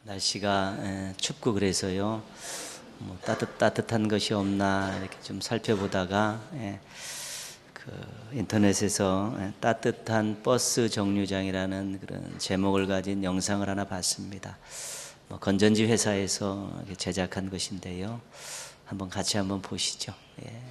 날씨가 춥고 그래서요. 뭐 따뜻한 것이 없나 이렇게 좀 살펴보다가 그 인터넷에서 따뜻한 버스 정류장이라는 그런 제목을 가진 영상을 하나 봤습니다. 뭐 건전지 회사에서 제작한 것인데요. 한번 같이 한번 보시죠. 예.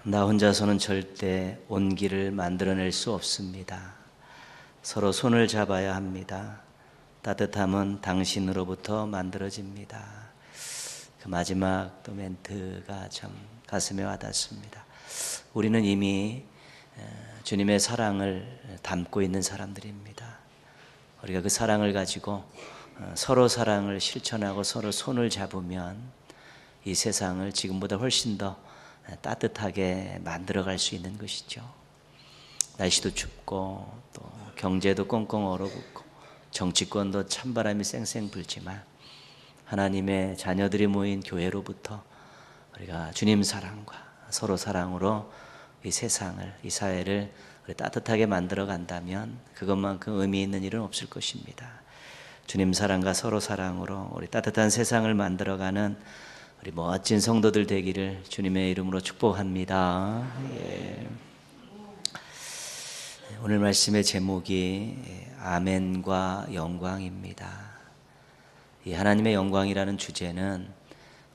나 혼자서는 절대 온기를 만들어낼 수 없습니다. 서로 손을 잡아야 합니다. 따뜻함은 당신으로부터 만들어집니다. 그 마지막 또 멘트가 참 가슴에 와닿습니다. 우리는 이미 주님의 사랑을 담고 있는 사람들입니다. 우리가 그 사랑을 가지고 서로 사랑을 실천하고 서로 손을 잡으면 이 세상을 지금보다 훨씬 더 따뜻하게 만들어갈 수 있는 것이죠. 날씨도 춥고 또 경제도 꽁꽁 얼어붙고 정치권도 찬바람이 쌩쌩 불지만 하나님의 자녀들이 모인 교회로부터 우리가 주님 사랑과 서로 사랑으로 이 세상을, 이 사회를 따뜻하게 만들어 간다면 그것만큼 의미 있는 일은 없을 것입니다. 주님 사랑과 서로 사랑으로 우리 따뜻한 세상을 만들어가는 우리 멋진 성도들 되기를 주님의 이름으로 축복합니다. 예. 오늘 말씀의 제목이 아멘과 영광입니다. 이 하나님의 영광이라는 주제는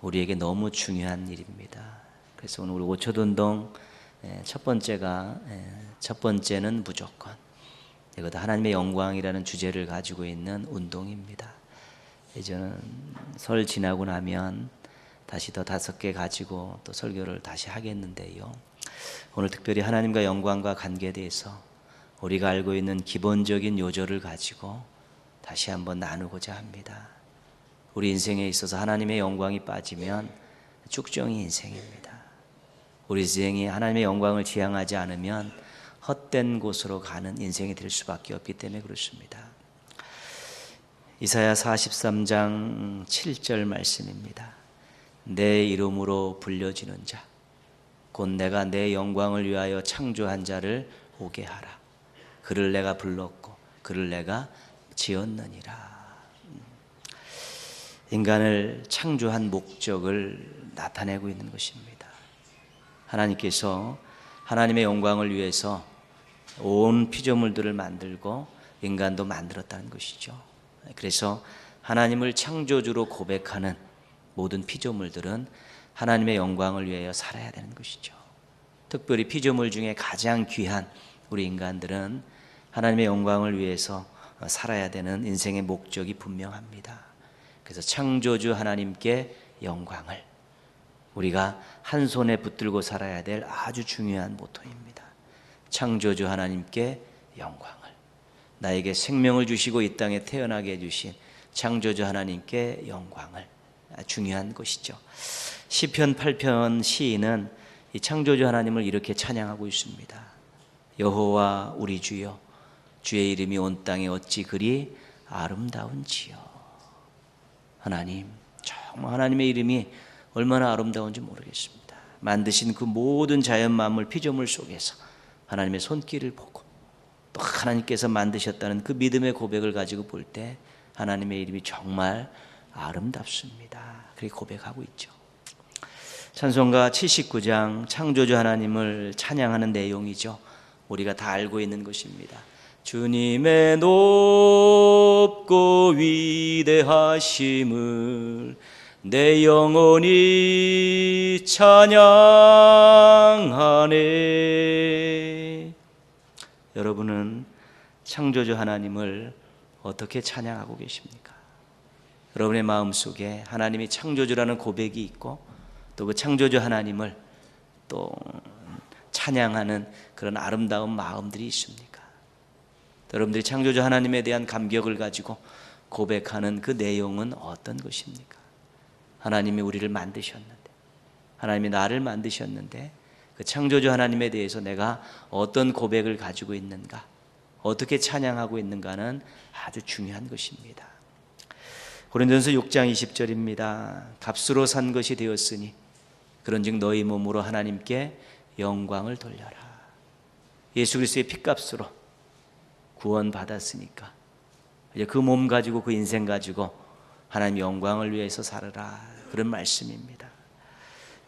우리에게 너무 중요한 일입니다. 그래서 오늘 우리 오초운동 첫 번째는 무조건, 이것도 하나님의 영광이라는 주제를 가지고 있는 운동입니다. 저는 설 지나고 나면 다시 더 5개 가지고 또 설교를 다시 하겠는데요. 오늘 특별히 하나님과 영광과 관계에 대해서 우리가 알고 있는 기본적인 요절을 가지고 다시 한번 나누고자 합니다. 우리 인생에 있어서 하나님의 영광이 빠지면 쭉정이 인생입니다. 우리 인생이 하나님의 영광을 지향하지 않으면 헛된 곳으로 가는 인생이 될 수밖에 없기 때문에 그렇습니다. 이사야 43장 7절 말씀입니다. 내 이름으로 불려지는 자, 곧 내가 내 영광을 위하여 창조한 자를 오게 하라. 그를 내가 불렀고 그를 내가 지었느니라. 인간을 창조한 목적을 나타내고 있는 것입니다. 하나님께서 하나님의 영광을 위해서 온 피조물들을 만들고 인간도 만들었다는 것이죠. 그래서 하나님을 창조주로 고백하는 모든 피조물들은 하나님의 영광을 위하여 살아야 되는 것이죠. 특별히 피조물 중에 가장 귀한 우리 인간들은 하나님의 영광을 위해서 살아야 되는 인생의 목적이 분명합니다. 그래서 창조주 하나님께 영광을 우리가 한 손에 붙들고 살아야 될 아주 중요한 모토입니다. 창조주 하나님께 영광을, 나에게 생명을 주시고 이 땅에 태어나게 해주신 창조주 하나님께 영광을, 중요한 것이죠. 시편 8편 시인은 이 창조주 하나님을 이렇게 찬양하고 있습니다. 여호와 우리 주여, 주의 이름이 온 땅에 어찌 그리 아름다운지요. 하나님, 정말 하나님의 이름이 얼마나 아름다운지 모르겠습니다. 만드신 그 모든 자연 만물 피조물 속에서 하나님의 손길을 보고 또 하나님께서 만드셨다는 그 믿음의 고백을 가지고 볼 때 하나님의 이름이 정말 아름답습니다. 그렇게 고백하고 있죠. 찬송가 79장 창조주 하나님을 찬양하는 내용이죠. 우리가 다 알고 있는 것입니다. 주님의 높고 위대하심을 내 영혼이 찬양하네. 여러분은 창조주 하나님을 어떻게 찬양하고 계십니까? 여러분의 마음속에 하나님이 창조주라는 고백이 있고 또 그 창조주 하나님을 또 찬양하는 그런 아름다운 마음들이 있습니까? 여러분들이 창조주 하나님에 대한 감격을 가지고 고백하는 그 내용은 어떤 것입니까? 하나님이 우리를 만드셨는데, 하나님이 나를 만드셨는데 그 창조주 하나님에 대해서 내가 어떤 고백을 가지고 있는가, 어떻게 찬양하고 있는가는 아주 중요한 것입니다. 고린도전서 6장 20절입니다. 값으로 산 것이 되었으니 그런즉 너희 몸으로 하나님께 영광을 돌려라. 예수 그리스도의 피값으로 구원받았으니까 이제 그 몸 가지고 그 인생 가지고 하나님 영광을 위해서 살아라, 그런 말씀입니다.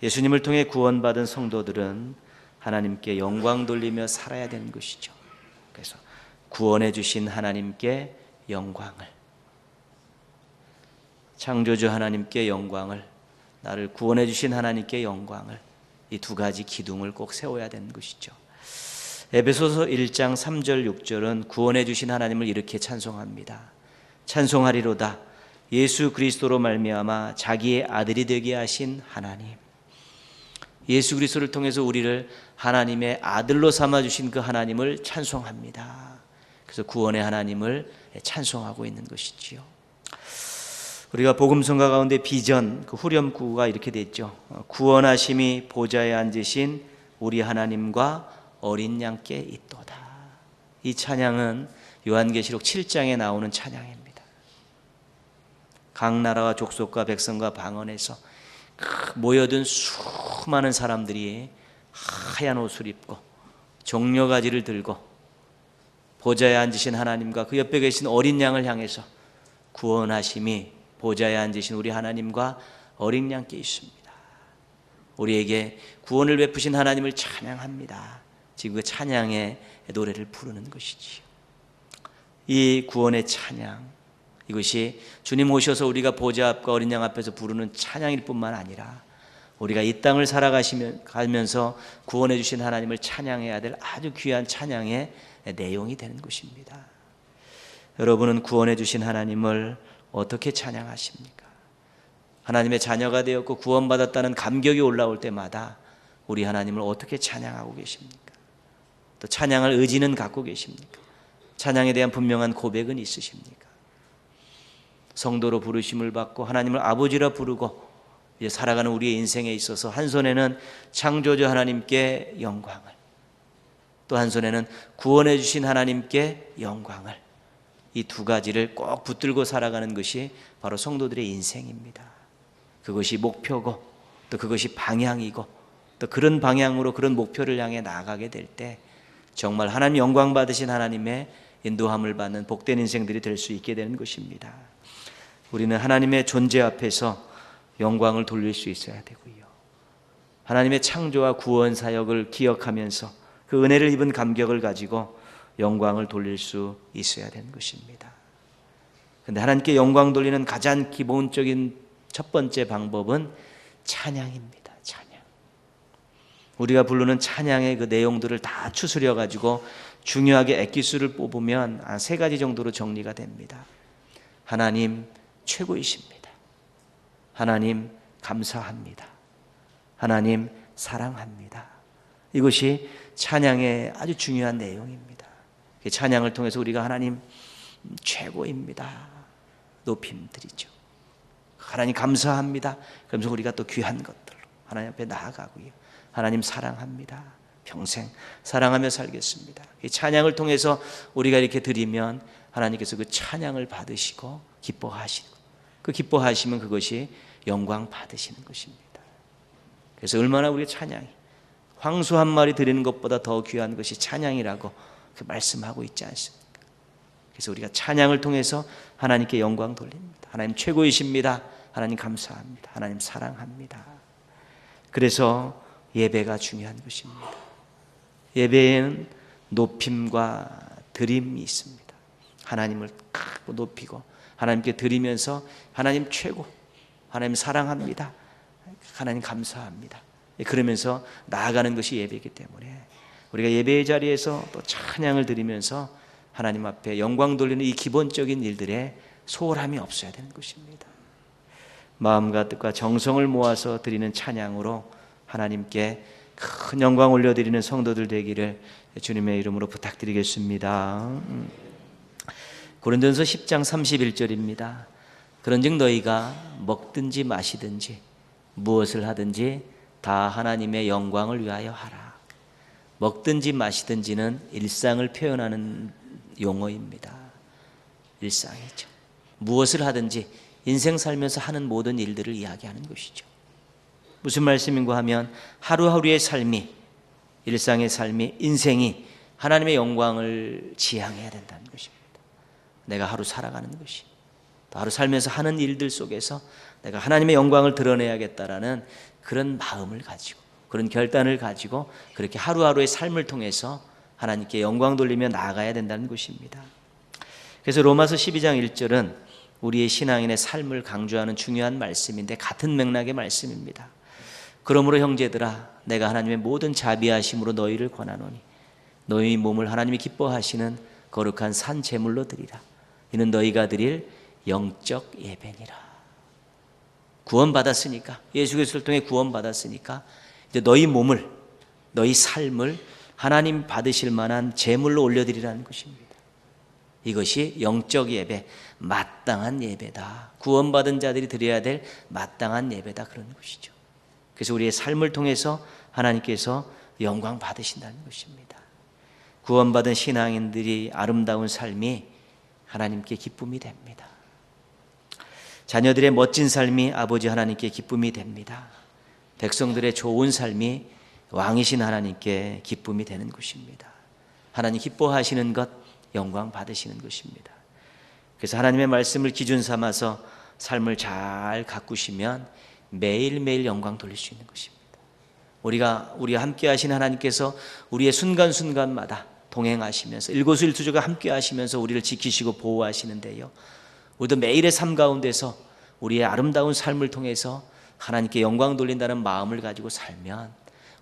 예수님을 통해 구원받은 성도들은 하나님께 영광 돌리며 살아야 되는 것이죠. 그래서 구원해 주신 하나님께 영광을, 창조주 하나님께 영광을, 나를 구원해 주신 하나님께 영광을, 이 두 가지 기둥을 꼭 세워야 되는 것이죠. 에베소서 1장 3절 6절은 구원해 주신 하나님을 이렇게 찬송합니다. 찬송하리로다 예수 그리스도로 말미암아 자기의 아들이 되게 하신 하나님. 예수 그리스도를 통해서 우리를 하나님의 아들로 삼아 주신 그 하나님을 찬송합니다. 그래서 구원의 하나님을 찬송하고 있는 것이지요. 우리가 복음성가 가운데 비전, 그 후렴구가 이렇게 됐죠. 구원하심이 보좌에 앉으신 우리 하나님과 어린 양께 있도다. 이 찬양은 요한계시록 7장에 나오는 찬양입니다. 각 나라와 족속과 백성과 방언에서 모여든 수많은 사람들이 하얀 옷을 입고 종려가지를 들고 보좌에 앉으신 하나님과 그 옆에 계신 어린 양을 향해서 구원하심이 보좌에 앉으신 우리 하나님과 어린 양께 있습니다. 우리에게 구원을 베푸신 하나님을 찬양합니다. 지금 그 찬양의 노래를 부르는 것이지요. 이 구원의 찬양, 이것이 주님 오셔서 우리가 보좌 앞과 어린 양 앞에서 부르는 찬양일 뿐만 아니라 우리가 이 땅을 살아가면서 구원해 주신 하나님을 찬양해야 될 아주 귀한 찬양의 내용이 되는 것입니다. 여러분은 구원해 주신 하나님을 어떻게 찬양하십니까? 하나님의 자녀가 되었고 구원받았다는 감격이 올라올 때마다 우리 하나님을 어떻게 찬양하고 계십니까? 또 찬양할 의지는 갖고 계십니까? 찬양에 대한 분명한 고백은 있으십니까? 성도로 부르심을 받고 하나님을 아버지라 부르고 이제 살아가는 우리의 인생에 있어서 한 손에는 창조주 하나님께 영광을, 또 한 손에는 구원해 주신 하나님께 영광을, 이 두 가지를 꼭 붙들고 살아가는 것이 바로 성도들의 인생입니다. 그것이 목표고 또 그것이 방향이고 또 그런 방향으로 그런 목표를 향해 나아가게 될 때 정말 하나님 영광 받으신 하나님의 인도함을 받는 복된 인생들이 될 수 있게 되는 것입니다. 우리는 하나님의 존재 앞에서 영광을 돌릴 수 있어야 되고요. 하나님의 창조와 구원 사역을 기억하면서 그 은혜를 입은 감격을 가지고 영광을 돌릴 수 있어야 되는 것입니다. 그런데 하나님께 영광 돌리는 가장 기본적인 첫 번째 방법은 찬양입니다. 찬양. 우리가 부르는 찬양의 그 내용들을 다 추스려 가지고 중요하게 액기수를 뽑으면 한 3가지 정도로 정리가 됩니다. 하나님 최고이십니다. 하나님 감사합니다. 하나님 사랑합니다. 이것이 찬양의 아주 중요한 내용입니다. 찬양을 통해서 우리가 하나님 최고입니다 높임 드리죠. 하나님 감사합니다. 그러면서 우리가 또 귀한 것들로 하나님 앞에 나아가고요. 하나님 사랑합니다. 평생 사랑하며 살겠습니다. 이 찬양을 통해서 우리가 이렇게 드리면 하나님께서 그 찬양을 받으시고 기뻐하시고, 그 기뻐하시면 그것이 영광 받으시는 것입니다. 그래서 얼마나 우리의 찬양이, 황소 한 마리 드리는 것보다 더 귀한 것이 찬양이라고 그 말씀하고 있지 않습니까? 그래서 우리가 찬양을 통해서 하나님께 영광 돌립니다. 하나님 최고이십니다. 하나님 감사합니다. 하나님 사랑합니다. 그래서 예배가 중요한 것입니다. 예배에는 높임과 드림이 있습니다. 하나님을 크고 높이고 하나님께 드리면서 하나님 최고, 하나님 사랑합니다, 하나님 감사합니다, 그러면서 나아가는 것이 예배이기 때문에 우리가 예배의 자리에서 또 찬양을 드리면서 하나님 앞에 영광 돌리는 이 기본적인 일들에 소홀함이 없어야 되는 것입니다. 마음과 뜻과 정성을 모아서 드리는 찬양으로 하나님께 큰 영광 올려드리는 성도들 되기를 주님의 이름으로 부탁드리겠습니다. 고린도전서 10장 31절입니다. 그런즉 너희가 먹든지 마시든지 무엇을 하든지 다 하나님의 영광을 위하여 하라. 먹든지 마시든지는 일상을 표현하는 용어입니다. 일상이죠. 무엇을 하든지 인생 살면서 하는 모든 일들을 이야기하는 것이죠. 무슨 말씀인가 하면 하루하루의 삶이, 일상의 삶이, 인생이 하나님의 영광을 지향해야 된다는 것입니다. 내가 하루 살아가는 것이, 또 하루 살면서 하는 일들 속에서 내가 하나님의 영광을 드러내야겠다라는 그런 마음을 가지고, 그런 결단을 가지고 그렇게 하루하루의 삶을 통해서 하나님께 영광 돌리며 나아가야 된다는 것입니다. 그래서 로마서 12장 1절은 우리의 신앙인의 삶을 강조하는 중요한 말씀인데 같은 맥락의 말씀입니다. 그러므로 형제들아, 내가 하나님의 모든 자비하심으로 너희를 권하노니 너희 몸을 하나님이 기뻐하시는 거룩한 산 제물로 드리라. 이는 너희가 드릴 영적 예배니라. 구원받았으니까, 예수 그리스도를 통해 구원받았으니까 이제 너희 몸을, 너희 삶을 하나님 받으실 만한 제물로 올려드리라는 것입니다. 이것이 영적 예배, 마땅한 예배다. 구원받은 자들이 드려야 될 마땅한 예배다, 그런 것이죠. 그래서 우리의 삶을 통해서 하나님께서 영광 받으신다는 것입니다. 구원받은 신앙인들이 아름다운 삶이 하나님께 기쁨이 됩니다. 자녀들의 멋진 삶이 아버지 하나님께 기쁨이 됩니다. 백성들의 좋은 삶이 왕이신 하나님께 기쁨이 되는 것입니다. 하나님 기뻐하시는 것, 영광 받으시는 것입니다. 그래서 하나님의 말씀을 기준 삼아서 삶을 잘 가꾸시면 매일매일 영광 돌릴 수 있는 것입니다. 우리와 함께 하신 하나님께서 우리의 순간순간마다 동행하시면서 일거수일투족을 함께 하시면서 우리를 지키시고 보호하시는데요, 우리도 매일의 삶 가운데서 우리의 아름다운 삶을 통해서 하나님께 영광 돌린다는 마음을 가지고 살면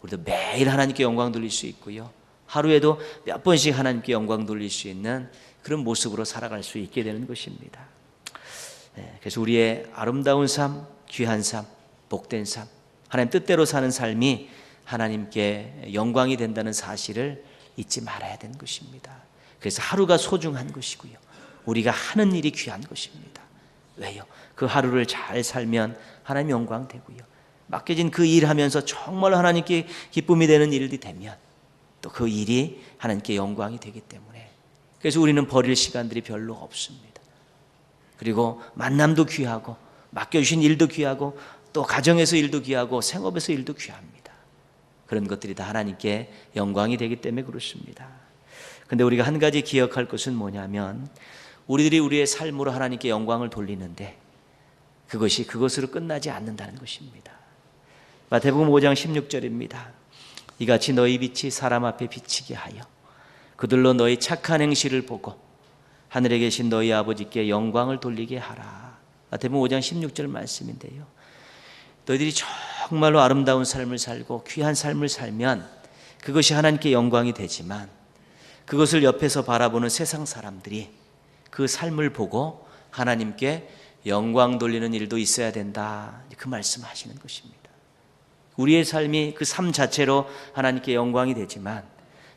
우리도 매일 하나님께 영광 돌릴 수 있고요, 하루에도 몇 번씩 하나님께 영광 돌릴 수 있는 그런 모습으로 살아갈 수 있게 되는 것입니다. 그래서 우리의 아름다운 삶, 귀한 삶, 복된 삶, 하나님 뜻대로 사는 삶이 하나님께 영광이 된다는 사실을 잊지 말아야 되는 것입니다. 그래서 하루가 소중한 것이고요, 우리가 하는 일이 귀한 것입니다. 왜요? 그 하루를 잘 살면 하나님 영광 되고요, 맡겨진 그 일하면서 정말 하나님께 기쁨이 되는 일이 되면 또 그 일이 하나님께 영광이 되기 때문에, 그래서 우리는 버릴 시간들이 별로 없습니다. 그리고 만남도 귀하고 맡겨주신 일도 귀하고 또 가정에서 일도 귀하고 생업에서 일도 귀합니다. 그런 것들이 다 하나님께 영광이 되기 때문에 그렇습니다. 근데 우리가 한 가지 기억할 것은 뭐냐면 우리들이 우리의 삶으로 하나님께 영광을 돌리는데 그것이 그것으로 끝나지 않는다는 것입니다. 마태복음 5장 16절입니다. 이같이 너희 빛이 사람 앞에 비치게 하여 그들로 너희 착한 행실을 보고 하늘에 계신 너희 아버지께 영광을 돌리게 하라. 마태복음 5장 16절 말씀인데요. 너희들이 정말로 아름다운 삶을 살고 귀한 삶을 살면 그것이 하나님께 영광이 되지만 그것을 옆에서 바라보는 세상 사람들이 그 삶을 보고 하나님께 영광 돌리는 일도 있어야 된다. 그 말씀하시는 것입니다. 우리의 삶이 그 삶 자체로 하나님께 영광이 되지만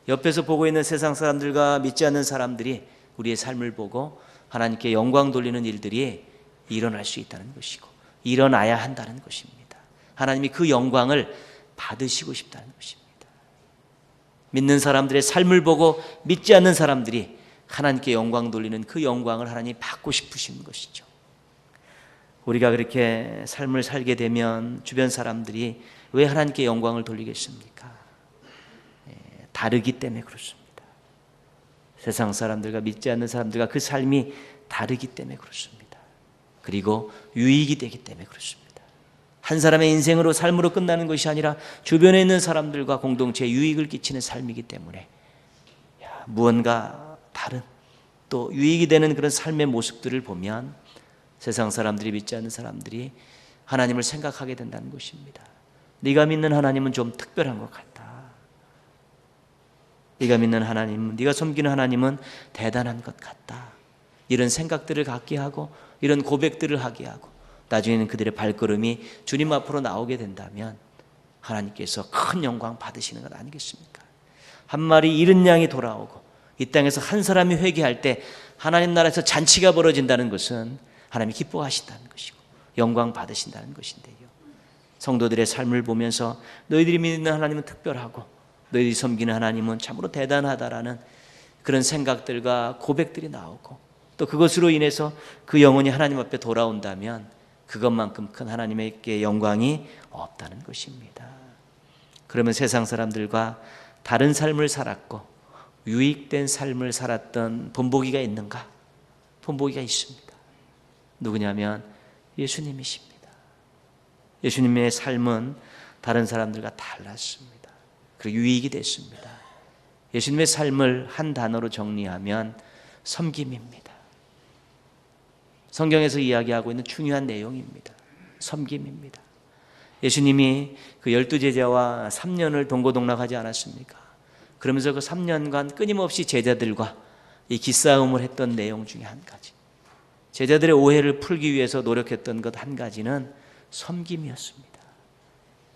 옆에서 보고 있는 세상 사람들과 믿지 않는 사람들이 우리의 삶을 보고 하나님께 영광 돌리는 일들이 일어날 수 있다는 것이고 일어나야 한다는 것입니다. 하나님이 그 영광을 받으시고 싶다는 것입니다. 믿는 사람들의 삶을 보고 믿지 않는 사람들이 하나님께 영광 돌리는 그 영광을 하나님이 받고 싶으신 것이죠. 우리가 그렇게 삶을 살게 되면 주변 사람들이 왜 하나님께 영광을 돌리겠습니까? 다르기 때문에 그렇습니다. 세상 사람들과 믿지 않는 사람들과 그 삶이 다르기 때문에 그렇습니다. 그리고 유익이 되기 때문에 그렇습니다. 한 사람의 인생으로 삶으로 끝나는 것이 아니라 주변에 있는 사람들과 공동체에 유익을 끼치는 삶이기 때문에 무언가 다른 또 유익이 되는 그런 삶의 모습들을 보면 세상 사람들이 믿지 않는 사람들이 하나님을 생각하게 된다는 것입니다. 네가 믿는 하나님은 좀 특별한 것 같다. 네가 믿는 하나님은, 네가 섬기는 하나님은 대단한 것 같다. 이런 생각들을 갖게 하고 이런 고백들을 하게 하고 나중에는 그들의 발걸음이 주님 앞으로 나오게 된다면 하나님께서 큰 영광 받으시는 것 아니겠습니까? 한 마리 잃은 양이 돌아오고 이 땅에서 한 사람이 회개할 때 하나님 나라에서 잔치가 벌어진다는 것은 하나님이 기뻐하신다는 것이고 영광 받으신다는 것인데요. 성도들의 삶을 보면서 너희들이 믿는 하나님은 특별하고 너희들이 섬기는 하나님은 참으로 대단하다라는 그런 생각들과 고백들이 나오고 또 그것으로 인해서 그 영혼이 하나님 앞에 돌아온다면 그것만큼 큰 하나님에게 영광이 없다는 것입니다. 그러면 세상 사람들과 다른 삶을 살았고 유익된 삶을 살았던 본보기가 있는가? 본보기가 있습니다. 누구냐면 예수님이십니다. 예수님의 삶은 다른 사람들과 달랐습니다. 그리고 유익이 됐습니다. 예수님의 삶을 한 단어로 정리하면 섬김입니다. 성경에서 이야기하고 있는 중요한 내용입니다. 섬김입니다. 예수님이 그 12제자와 3년을 동고동락하지 않았습니까? 그러면서 그 3년간 끊임없이 제자들과 이 기싸움을 했던 내용 중에 한 가지, 제자들의 오해를 풀기 위해서 노력했던 것 한 가지는 섬김이었습니다.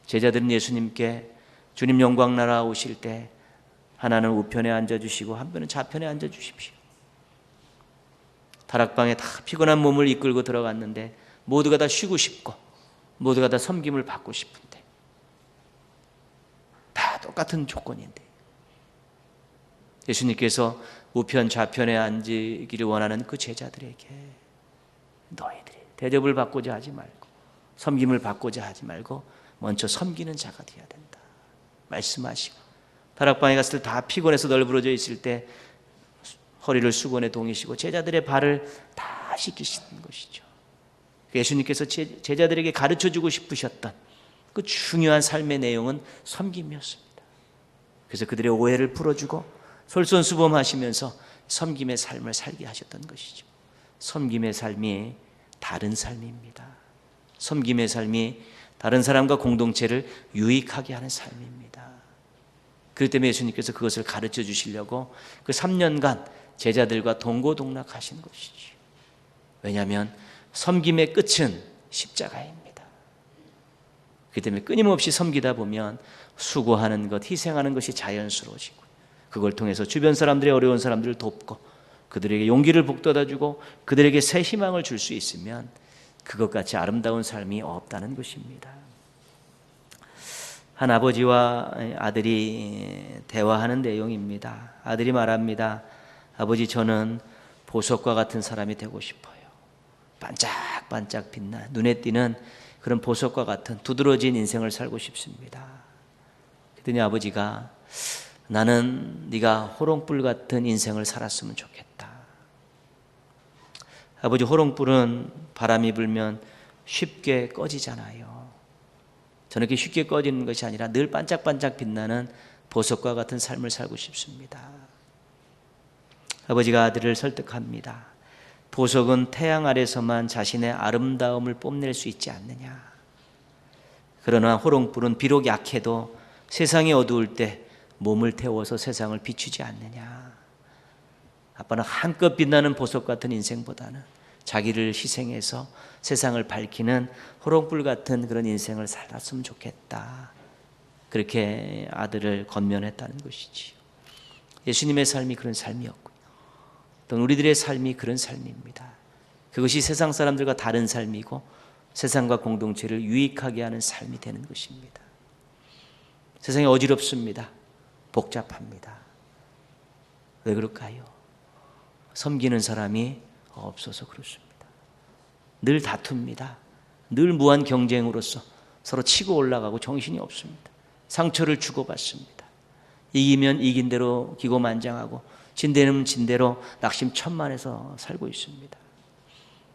제자들은 예수님께 주님 영광나라 오실 때 하나는 우편에 앉아주시고 한 분은 좌편에 앉아주십시오. 다락방에 다 피곤한 몸을 이끌고 들어갔는데 모두가 다 쉬고 싶고 모두가 다 섬김을 받고 싶은데 다 똑같은 조건인데 예수님께서 우편 좌편에 앉기를 원하는 그 제자들에게 너희들이 대접을 받고자 하지 말고 섬김을 받고자 하지 말고 먼저 섬기는 자가 되어야 된다 말씀하시고, 다락방에 갔을 때 다 피곤해서 널브러져 있을 때 허리를 수건에 동이시고 제자들의 발을 다 씻기시는 것이죠. 예수님께서 제자들에게 가르쳐주고 싶으셨던 그 중요한 삶의 내용은 섬김이었습니다. 그래서 그들의 오해를 풀어주고 솔선수범하시면서 섬김의 삶을 살게 하셨던 것이죠. 섬김의 삶이 다른 삶입니다. 섬김의 삶이 다른 사람과 공동체를 유익하게 하는 삶입니다. 그렇기 때문에 예수님께서 그것을 가르쳐 주시려고 그 3년간 제자들과 동고동락하신 것이죠. 왜냐하면 섬김의 끝은 십자가입니다. 그렇기 때문에 끊임없이 섬기다 보면 수고하는 것, 희생하는 것이 자연스러워지고 그걸 통해서 주변 사람들의 어려운 사람들을 돕고 그들에게 용기를 북돋아주고 그들에게 새 희망을 줄 수 있으면 그것같이 아름다운 삶이 없다는 것입니다. 한 아버지와 아들이 대화하는 내용입니다. 아들이 말합니다. 아버지, 저는 보석과 같은 사람이 되고 싶어요. 반짝반짝 빛나 눈에 띄는 그런 보석과 같은 두드러진 인생을 살고 싶습니다. 그랬더니 아버지가 나는 네가 호롱불 같은 인생을 살았으면 좋겠다. 아버지, 호롱불은 바람이 불면 쉽게 꺼지잖아요. 저렇게 쉽게 꺼지는 것이 아니라 늘 반짝반짝 빛나는 보석과 같은 삶을 살고 싶습니다. 아버지가 아들을 설득합니다. 보석은 태양 아래서만 자신의 아름다움을 뽐낼 수 있지 않느냐. 그러나 호롱불은 비록 약해도 세상이 어두울 때 몸을 태워서 세상을 비추지 않느냐. 아빠는 한껏 빛나는 보석 같은 인생보다는 자기를 희생해서 세상을 밝히는 호롱불 같은 그런 인생을 살았으면 좋겠다. 그렇게 아들을 권면했다는 것이지요. 예수님의 삶이 그런 삶이었고요. 또 우리들의 삶이 그런 삶입니다. 그것이 세상 사람들과 다른 삶이고 세상과 공동체를 유익하게 하는 삶이 되는 것입니다. 세상이 어지럽습니다. 복잡합니다. 왜 그럴까요? 섬기는 사람이 없어서 그렇습니다. 늘 다툽니다. 늘 무한 경쟁으로서 서로 치고 올라가고 정신이 없습니다. 상처를 주고받습니다. 이기면 이긴 대로 기고만장하고 진대는 진대로 낙심천만해서 살고 있습니다.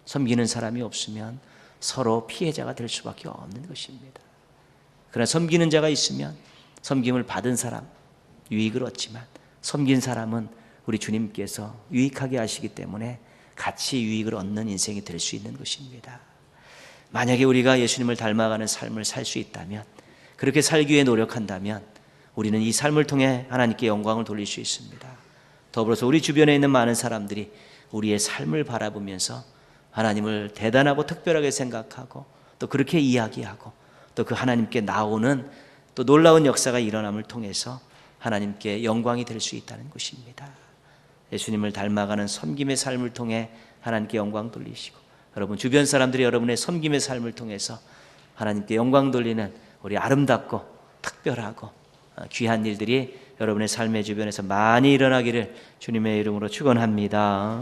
섬기는 사람이 없으면 서로 피해자가 될 수밖에 없는 것입니다. 그러나 섬기는 자가 있으면 섬김을 받은 사람 유익을 얻지만 섬긴 사람은 우리 주님께서 유익하게 하시기 때문에 같이 유익을 얻는 인생이 될 수 있는 것입니다. 만약에 우리가 예수님을 닮아가는 삶을 살 수 있다면, 그렇게 살기 위해 노력한다면 우리는 이 삶을 통해 하나님께 영광을 돌릴 수 있습니다. 더불어서 우리 주변에 있는 많은 사람들이 우리의 삶을 바라보면서 하나님을 대단하고 특별하게 생각하고 또 그렇게 이야기하고 또 그 하나님께 나오는 또 놀라운 역사가 일어남을 통해서 하나님께 영광이 될 수 있다는 것입니다. 예수님을 닮아가는 섬김의 삶을 통해 하나님께 영광 돌리시고, 여러분 주변 사람들이 여러분의 섬김의 삶을 통해서 하나님께 영광 돌리는 우리 아름답고 특별하고 귀한 일들이 여러분의 삶의 주변에서 많이 일어나기를 주님의 이름으로 축원합니다.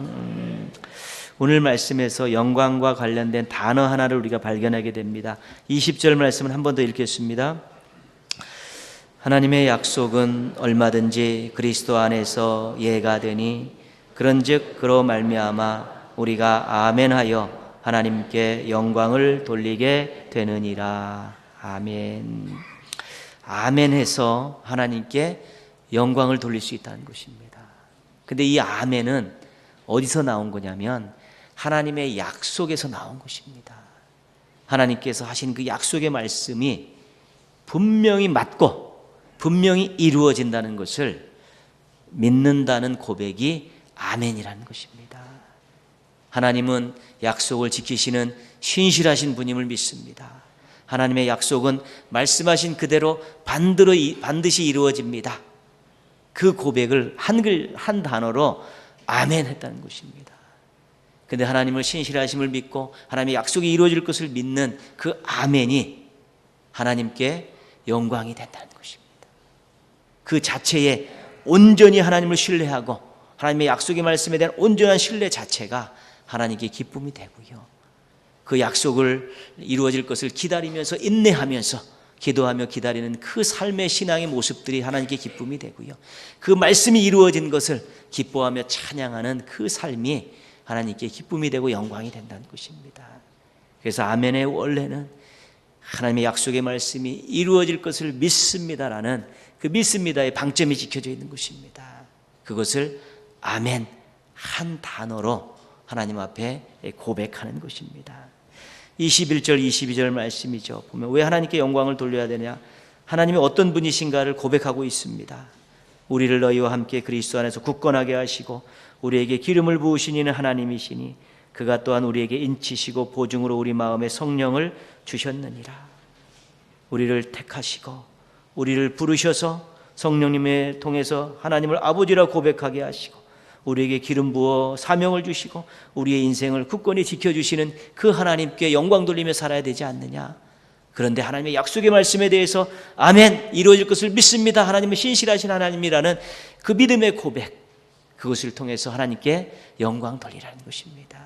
오늘 말씀에서 영광과 관련된 단어 하나를 우리가 발견하게 됩니다. 20절 말씀을 한 번 더 읽겠습니다. 하나님의 약속은 얼마든지 그리스도 안에서 예가 되니 그런즉 그로 말미암아 우리가 아멘하여 하나님께 영광을 돌리게 되느니라. 아멘. 아멘해서 하나님께 영광을 돌릴 수 있다는 것입니다. 근데 이 아멘은 어디서 나온 거냐면 하나님의 약속에서 나온 것입니다. 하나님께서 하신 그 약속의 말씀이 분명히 맞고 분명히 이루어진다는 것을 믿는다는 고백이 아멘이라는 것입니다. 하나님은 약속을 지키시는 신실하신 분임을 믿습니다. 하나님의 약속은 말씀하신 그대로 반드시 이루어집니다. 그 고백을 한 단어로 아멘 했다는 것입니다. 그런데 하나님을 신실하심을 믿고 하나님의 약속이 이루어질 것을 믿는 그 아멘이 하나님께 영광이 된다는 것입니다. 그 자체에 온전히 하나님을 신뢰하고 하나님의 약속의 말씀에 대한 온전한 신뢰 자체가 하나님께 기쁨이 되고요. 그 약속을 이루어질 것을 기다리면서 인내하면서 기도하며 기다리는 그 삶의 신앙의 모습들이 하나님께 기쁨이 되고요. 그 말씀이 이루어진 것을 기뻐하며 찬양하는 그 삶이 하나님께 기쁨이 되고 영광이 된다는 것입니다. 그래서 아멘의 원래는 하나님의 약속의 말씀이 이루어질 것을 믿습니다라는 그 믿습니다의 방점이 지켜져 있는 것입니다. 그것을 아멘 한 단어로 하나님 앞에 고백하는 것입니다. 21절 22절 말씀이죠. 보면 왜 하나님께 영광을 돌려야 되냐? 하나님이 어떤 분이신가를 고백하고 있습니다. 우리를 너희와 함께 그리스도 안에서 굳건하게 하시고 우리에게 기름을 부으신 이는 하나님이시니 그가 또한 우리에게 인치시고 보증으로 우리 마음에 성령을 주셨느니라. 우리를 택하시고 우리를 부르셔서 성령님을 통해서 하나님을 아버지라 고백하게 하시고 우리에게 기름 부어 사명을 주시고 우리의 인생을 굳건히 지켜주시는 그 하나님께 영광 돌리며 살아야 되지 않느냐. 그런데 하나님의 약속의 말씀에 대해서 아멘 이루어질 것을 믿습니다. 하나님은 신실하신 하나님이라는 그 믿음의 고백, 그것을 통해서 하나님께 영광 돌리라는 것입니다.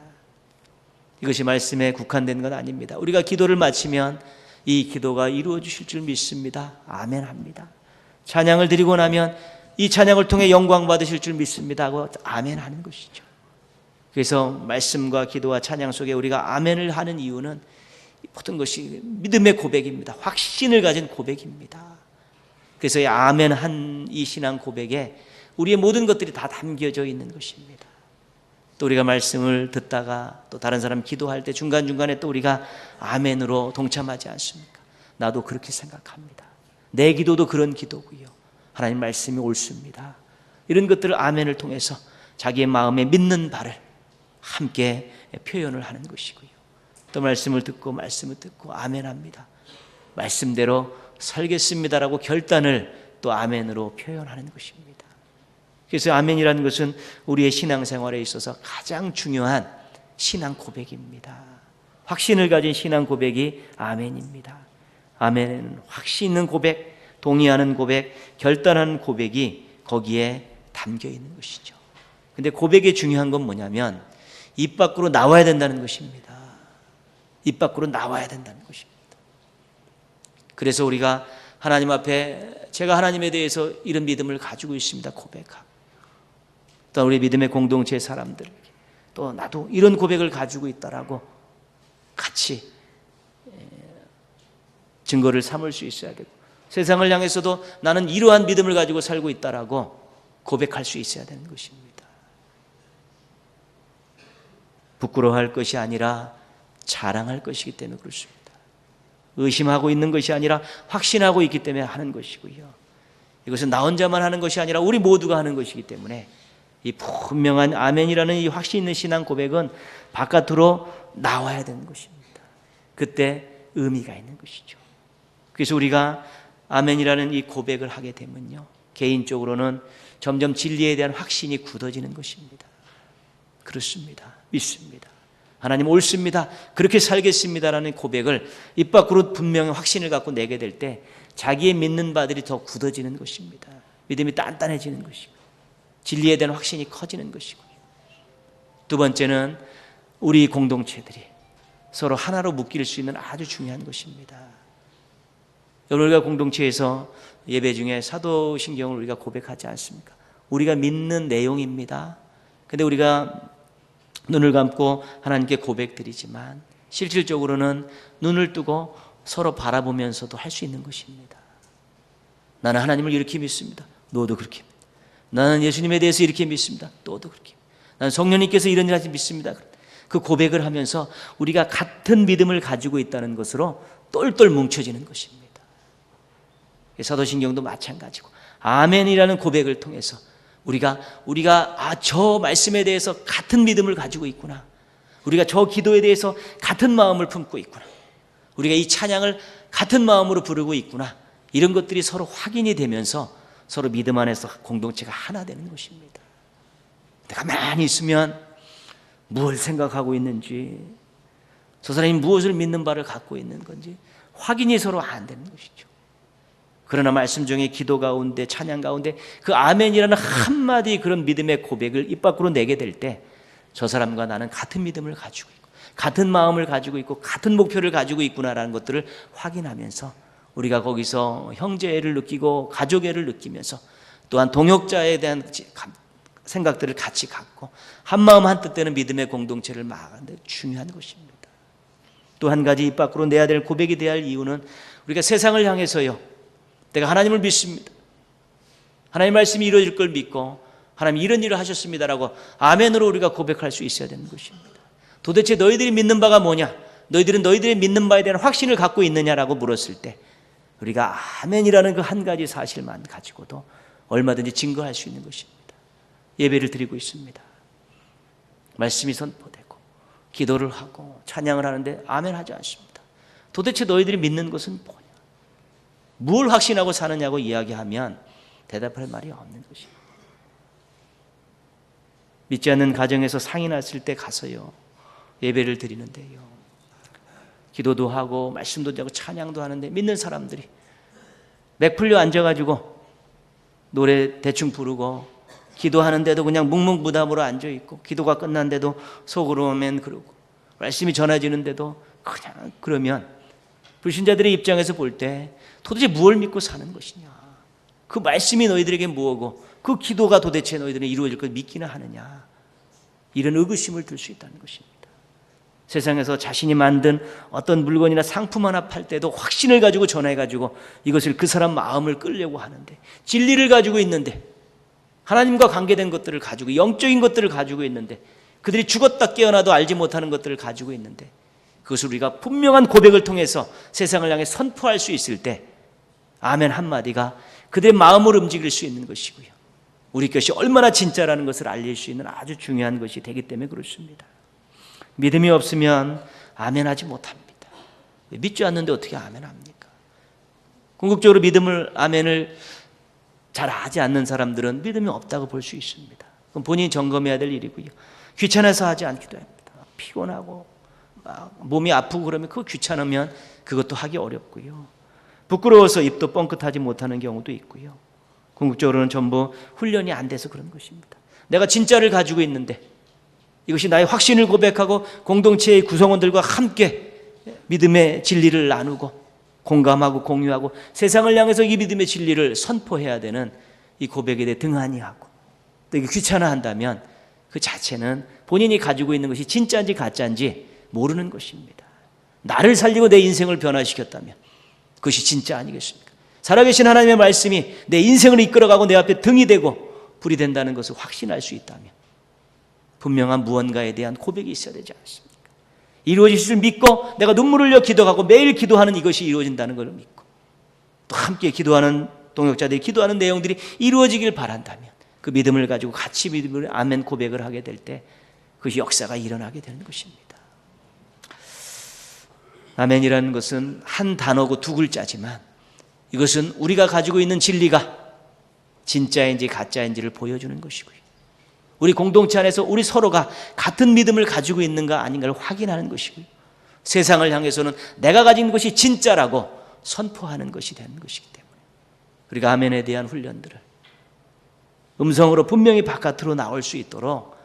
이것이 말씀에 국한된 건 아닙니다. 우리가 기도를 마치면 이 기도가 이루어 주실 줄 믿습니다. 아멘 합니다. 찬양을 드리고 나면 이 찬양을 통해 영광 받으실 줄 믿습니다 하고 아멘 하는 것이죠. 그래서 말씀과 기도와 찬양 속에 우리가 아멘을 하는 이유는 모든 것이 믿음의 고백입니다. 확신을 가진 고백입니다. 그래서 이 아멘 한 이 신앙 고백에 우리의 모든 것들이 다 담겨져 있는 것입니다. 또 우리가 말씀을 듣다가 또 다른 사람 기도할 때 중간중간에 또 우리가 아멘으로 동참하지 않습니까? 나도 그렇게 생각합니다. 내 기도도 그런 기도고요. 하나님 말씀이 옳습니다. 이런 것들을 아멘을 통해서 자기의 마음에 믿는 바를 함께 표현을 하는 것이고요. 또 말씀을 듣고 아멘합니다. 말씀대로 살겠습니다라고 결단을 또 아멘으로 표현하는 것입니다. 그래서 아멘이라는 것은 우리의 신앙생활에 있어서 가장 중요한 신앙 고백입니다. 확신을 가진 신앙 고백이 아멘입니다. 아멘은 확신 있는 고백, 동의하는 고백, 결단하는 고백이 거기에 담겨 있는 것이죠. 근데 고백의 중요한 건 뭐냐면 입 밖으로 나와야 된다는 것입니다. 입 밖으로 나와야 된다는 것입니다. 그래서 우리가 하나님 앞에 제가 하나님에 대해서 이런 믿음을 가지고 있습니다 고백하고, 또 우리 믿음의 공동체 사람들 또 나도 이런 고백을 가지고 있다라고 같이 증거를 삼을 수 있어야 되고, 세상을 향해서도 나는 이러한 믿음을 가지고 살고 있다라고 고백할 수 있어야 되는 것입니다. 부끄러워할 것이 아니라 자랑할 것이기 때문에 그렇습니다. 의심하고 있는 것이 아니라 확신하고 있기 때문에 하는 것이고요. 이것은 나 혼자만 하는 것이 아니라 우리 모두가 하는 것이기 때문에 이 분명한 아멘이라는 이 확신 있는 신앙 고백은 바깥으로 나와야 되는 것입니다. 그때 의미가 있는 것이죠. 그래서 우리가 아멘이라는 이 고백을 하게 되면요, 개인적으로는 점점 진리에 대한 확신이 굳어지는 것입니다. 그렇습니다. 믿습니다. 하나님 옳습니다. 그렇게 살겠습니다라는 고백을 입 밖으로 분명히 확신을 갖고 내게 될 때 자기의 믿는 바들이 더 굳어지는 것입니다. 믿음이 단단해지는 것이고 진리에 대한 확신이 커지는 것이고요. 두 번째는 우리 공동체들이 서로 하나로 묶일 수 있는 아주 중요한 것입니다. 여러분, 우리가 공동체에서 예배 중에 사도신경을 우리가 고백하지 않습니까? 우리가 믿는 내용입니다. 근데 우리가 눈을 감고 하나님께 고백드리지만 실질적으로는 눈을 뜨고 서로 바라보면서도 할 수 있는 것입니다. 나는 하나님을 이렇게 믿습니다. 너도 그렇게 믿습니다. 나는 예수님에 대해서 이렇게 믿습니다. 너도 그렇게 믿습니다. 나는 성령님께서 이런 일을 하시 믿습니다. 그 고백을 하면서 우리가 같은 믿음을 가지고 있다는 것으로 똘똘 뭉쳐지는 것입니다. 사도신경도 마찬가지고 아멘이라는 고백을 통해서 우리가 저 말씀에 대해서 같은 믿음을 가지고 있구나, 우리가 저 기도에 대해서 같은 마음을 품고 있구나, 우리가 이 찬양을 같은 마음으로 부르고 있구나, 이런 것들이 서로 확인이 되면서 서로 믿음 안에서 공동체가 하나 되는 것입니다. 내가 가만히 있으면 무엇을 생각하고 있는지, 저 사람이 무엇을 믿는 바를 갖고 있는 건지 확인이 서로 안 되는 것이죠. 그러나 말씀 중에 기도 가운데 찬양 가운데 그 아멘이라는 한마디 그런 믿음의 고백을 입 밖으로 내게 될 때 저 사람과 나는 같은 믿음을 가지고 있고 같은 마음을 가지고 있고 같은 목표를 가지고 있구나라는 것들을 확인하면서 우리가 거기서 형제애를 느끼고 가족애를 느끼면서 또한 동역자에 대한 생각들을 같이 갖고 한마음 한뜻 되는 믿음의 공동체를 막는 데 중요한 것입니다. 또 한 가지 입 밖으로 내야 될 고백이 돼야 할 이유는 우리가 세상을 향해서요, 내가 하나님을 믿습니다, 하나님 말씀이 이루어질 걸 믿고 하나님 이런 일을 하셨습니다라고 아멘으로 우리가 고백할 수 있어야 되는 것입니다. 도대체 너희들이 믿는 바가 뭐냐, 너희들은 너희들의 믿는 바에 대한 확신을 갖고 있느냐라고 물었을 때 우리가 아멘이라는 그 한 가지 사실만 가지고도 얼마든지 증거할 수 있는 것입니다. 예배를 드리고 있습니다. 말씀이 선포되고 기도를 하고 찬양을 하는데 아멘 하지 않습니다. 도대체 너희들이 믿는 것은 뭐냐, 뭘 확신하고 사느냐고 이야기하면 대답할 말이 없는 것입니다. 믿지 않는 가정에서 상이 났을 때 가서요, 예배를 드리는데요, 기도도 하고 말씀도 하고 찬양도 하는데 믿는 사람들이 맥 풀려 앉아가지고 노래 대충 부르고 기도하는데도 그냥 묵묵부답으로 앉아있고 기도가 끝난데도 속으로는 그러고 말씀이 전해지는데도 그냥 그러면 불신자들의 입장에서 볼 때 도대체 무엇을 믿고 사는 것이냐, 그 말씀이 너희들에게 무엇고 그 기도가 도대체 너희들은 이루어질 것 믿기는 하느냐, 이런 의구심을 들 수 있다는 것입니다. 세상에서 자신이 만든 어떤 물건이나 상품 하나 팔 때도 확신을 가지고 전해가지고 이것을 그 사람 마음을 끌려고 하는데, 진리를 가지고 있는데, 하나님과 관계된 것들을 가지고, 영적인 것들을 가지고 있는데, 그들이 죽었다 깨어나도 알지 못하는 것들을 가지고 있는데, 그것을 우리가 분명한 고백을 통해서 세상을 향해 선포할 수 있을 때 아멘 한마디가 그들의 마음을 움직일 수 있는 것이고요, 우리 것이 얼마나 진짜라는 것을 알릴 수 있는 아주 중요한 것이 되기 때문에 그렇습니다. 믿음이 없으면 아멘하지 못합니다. 믿지 않는데 어떻게 아멘합니까? 궁극적으로 아멘을 잘 하지 않는 사람들은 믿음이 없다고 볼 수 있습니다. 그럼 본인이 점검해야 될 일이고요, 귀찮아서 하지 않기도 합니다. 피곤하고 몸이 아프고 그러면 그거 귀찮으면 그것도 하기 어렵고요, 부끄러워서 입도 뻥끗하지 못하는 경우도 있고요, 궁극적으로는 전부 훈련이 안 돼서 그런 것입니다. 내가 진짜를 가지고 있는데, 이것이 나의 확신을 고백하고 공동체의 구성원들과 함께 믿음의 진리를 나누고 공감하고 공유하고 세상을 향해서 이 믿음의 진리를 선포해야 되는 이 고백에 대해 등한히 하고 또 이게 귀찮아한다면 그 자체는 본인이 가지고 있는 것이 진짜인지 가짜인지 모르는 것입니다. 나를 살리고 내 인생을 변화시켰다면 그것이 진짜 아니겠습니까? 살아계신 하나님의 말씀이 내 인생을 이끌어가고 내 앞에 등이 되고 불이 된다는 것을 확신할 수 있다면 분명한 무언가에 대한 고백이 있어야 되지 않습니까? 이루어질 줄 믿고 내가 눈물을 흘려 기도하고 매일 기도하는 이것이 이루어진다는 걸 믿고 또 함께 기도하는 동역자들이 기도하는 내용들이 이루어지길 바란다면 그 믿음을 가지고 같이 믿음을 아멘 고백을 하게 될 때 그것이 역사가 일어나게 되는 것입니다. 아멘이라는 것은 한 단어고 두 글자지만 이것은 우리가 가지고 있는 진리가 진짜인지 가짜인지를 보여주는 것이고요, 우리 공동체 안에서 우리 서로가 같은 믿음을 가지고 있는가 아닌가를 확인하는 것이고요, 세상을 향해서는 내가 가진 것이 진짜라고 선포하는 것이 되는 것이기 때문에 우리가 아멘에 대한 훈련들을 음성으로 분명히 바깥으로 나올 수 있도록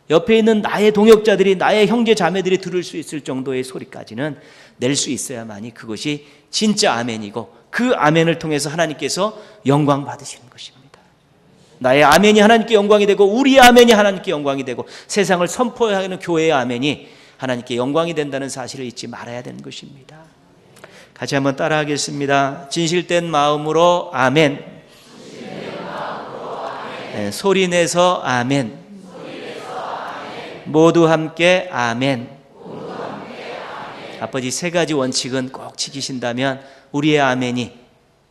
옆에 있는 나의 동역자들이, 나의 형제 자매들이 들을 수 있을 정도의 소리까지는 낼 수 있어야만이 그것이 진짜 아멘이고 그 아멘을 통해서 하나님께서 영광 받으시는 것입니다. 나의 아멘이 하나님께 영광이 되고 우리의 아멘이 하나님께 영광이 되고 세상을 선포하는 교회의 아멘이 하나님께 영광이 된다는 사실을 잊지 말아야 되는 것입니다. 같이 한번 따라하겠습니다. 진실된 마음으로 아멘. 네, 소리내서 아멘. 모두 함께 아멘. 아버지, 세 가지 원칙은 꼭 지키신다면 우리의 아멘이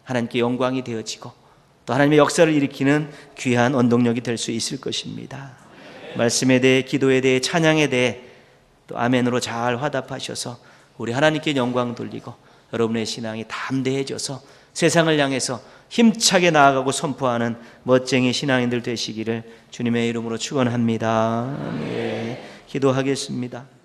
하나님께 영광이 되어지고 또 하나님의 역사를 일으키는 귀한 원동력이 될 수 있을 것입니다. 말씀에 대해, 기도에 대해, 찬양에 대해 또 아멘으로 잘 화답하셔서 우리 하나님께 영광 돌리고 여러분의 신앙이 담대해져서 세상을 향해서 힘차게 나아가고 선포하는 멋쟁이 신앙인들 되시기를 주님의 이름으로 축원합니다. 네, 기도하겠습니다.